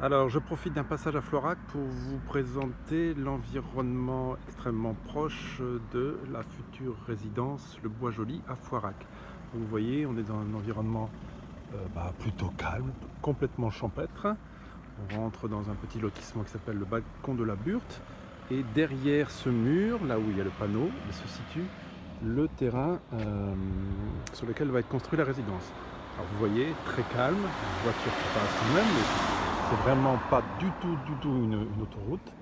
Alors, je profite d'un passage à Florac pour vous présenter l'environnement extrêmement proche de la future résidence Le Bois Joli à Floirac. Vous voyez, on est dans un environnement plutôt calme, complètement champêtre. On rentre dans un petit lotissement qui s'appelle le Balcon de la Burte. Et derrière ce mur, là où il y a le panneau, se situe le terrain sur lequel va être construite la résidence. Alors vous voyez, très calme, une voiture qui passe quand même, mais c'est vraiment pas du tout une autoroute.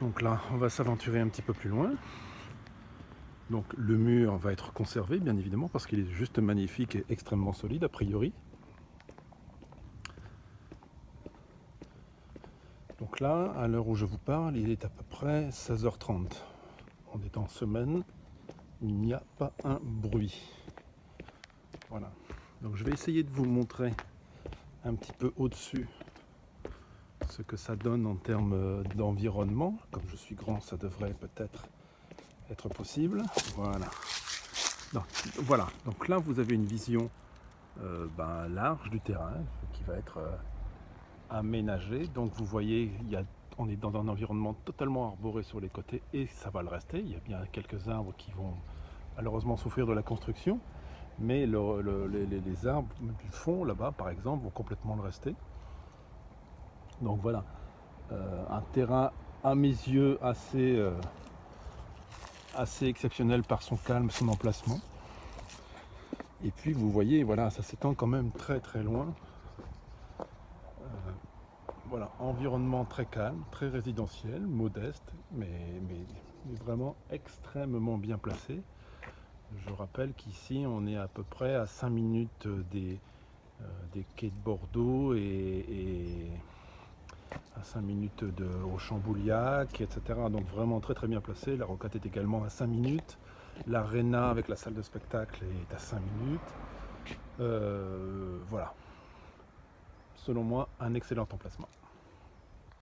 Donc là, on va s'aventurer un petit peu plus loin. Donc le mur va être conservé, bien évidemment, parce qu'il est juste magnifique et extrêmement solide, a priori. Donc là, à l'heure où je vous parle, il est à peu près 16h30. On est en semaine, il n'y a pas un bruit. Voilà. Donc je vais essayer de vous montrer un petit peu au-dessus ce que ça donne en termes d'environnement. Comme je suis grand, ça devrait peut-être être possible. Voilà. Donc là vous avez une vision large du terrain qui va être aménagé. Donc vous voyez, on est dans un environnement totalement arboré sur les côtés et ça va le rester. Il y a bien quelques arbres qui vont malheureusement souffrir de la construction, mais les arbres du fond là-bas par exemple vont complètement le rester. Donc voilà, un terrain à mes yeux assez exceptionnel par son calme, son emplacement. Et puis vous voyez, voilà, ça s'étend quand même très loin. Voilà, environnement très calme, très résidentiel, modeste, mais vraiment extrêmement bien placé. Je rappelle qu'ici on est à peu près à 5 minutes des quais de Bordeaux et à 5 minutes au Chambouliac, etc. Donc vraiment très bien placé. La Rocade est également à 5 minutes. L'Arena avec la salle de spectacle est à 5 minutes. Voilà. Selon moi, un excellent emplacement.